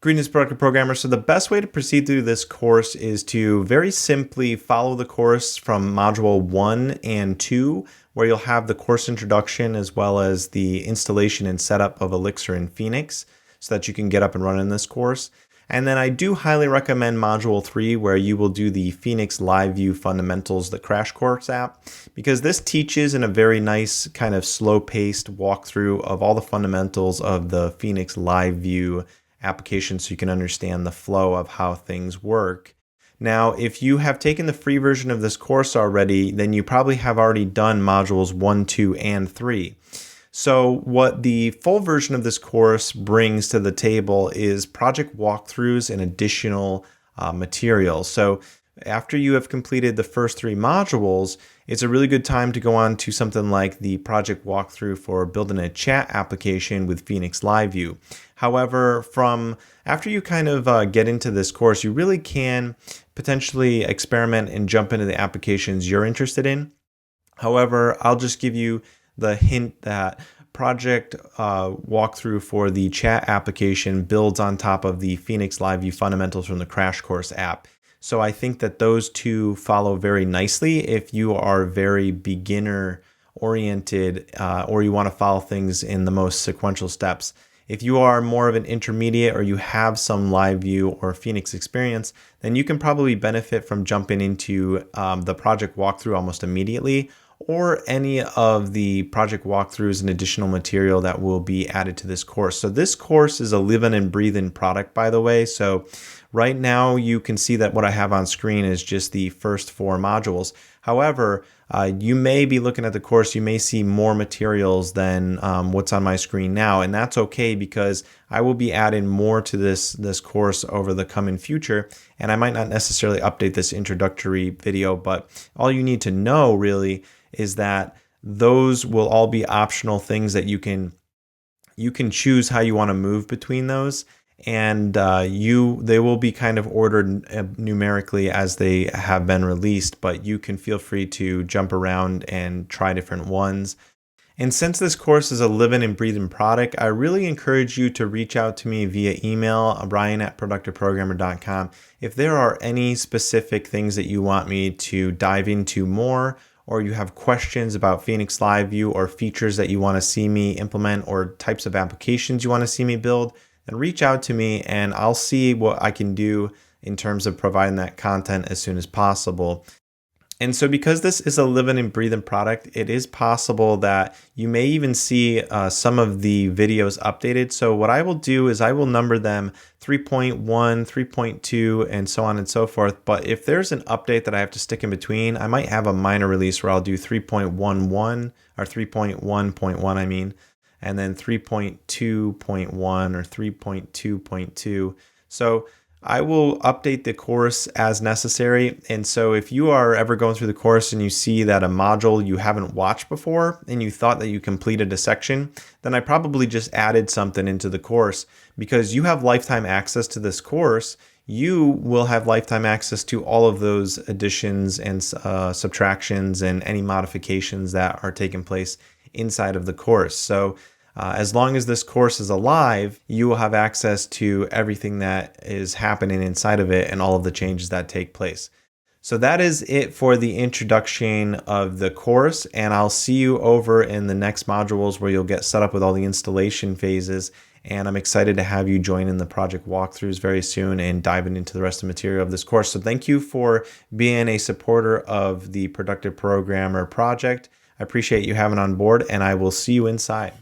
Greetings, productive programmer. So the best way to proceed through this course is to very simply follow the course from module 1 and 2, where you'll have the course introduction as well as the installation and setup of Elixir and Pheonix so that you can get up and run in this course. And then I do highly recommend module 3, where you will do the Pheonix LiveView Fundamentals, the crash course app, because this teaches in a very nice kind of slow-paced walkthrough of all the fundamentals of the Pheonix LiveView application so you can understand the flow of how things work. Now, if you have taken the free version of this course already, then you probably have already done modules 1, 2, and 3. So what the full version of this course brings to the table is project walkthroughs and additional material. So after you have completed the first 3 modules, it's a really good time to go on to something like the project walkthrough for building a chat application with Pheonix LiveView. However, from after you kind of get into this course, you really can potentially experiment and jump into the applications you're interested in. However, I'll just give you the hint that project walkthrough for the chat application builds on top of the Pheonix LiveView fundamentals from the crash course app. So I think that those two follow very nicely if you are very beginner oriented or you want to follow things in the most sequential steps. If you are more of an intermediate or you have some LiveView or Pheonix experience, then you can probably benefit from jumping into the project walkthrough almost immediately, or any of the project walkthroughs and additional material that will be added to this course. So this course is a living and breathing product, by the way. So right now you can see that what I have on screen is just the first 4 modules. However, you may be looking at the course, you may see more materials than what's on my screen now, and that's okay because I will be adding more to this course over the coming future, and I might not necessarily update this introductory video, but all you need to know really is that those will all be optional things that you can choose how you want to move between those, and they will be kind of ordered numerically as they have been released, but you can feel free to jump around and try different ones. And since this course is a living and breathing product, I really encourage you to reach out to me via email, brian@productiveprogrammer.com, if there are any specific things that you want me to dive into more, or you have questions about Pheonix LiveView or features that you want to see me implement or types of applications you want to see me build, then reach out to me and I'll see what I can do in terms of providing that content as soon as possible. And so because this is a living and breathing product, it is possible that you may even see some of the videos updated. So what I will do is I will number them 3.1, 3.2, and so on and so forth. But if there's an update that I have to stick in between, I might have a minor release where I'll do 3.11 or 3.1.1, I mean, and then 3.2.1 or 3.2.2. So I will update the course as necessary. And so if you are ever going through the course and you see that a module you haven't watched before and you thought that you completed a section, then I probably just added something into the course. Because you have lifetime access to this course, you will have lifetime access to all of those additions and subtractions and any modifications that are taking place inside of the course. So as long as this course is alive, you will have access to everything that is happening inside of it and all of the changes that take place. So that is it for the introduction of the course, and I'll see you over in the next modules where you'll get set up with all the installation phases, and I'm excited to have you join in the project walkthroughs very soon and diving into the rest of the material of this course. So thank you for being a supporter of the Productive Programmer project. I appreciate you having on board, and I will see you inside.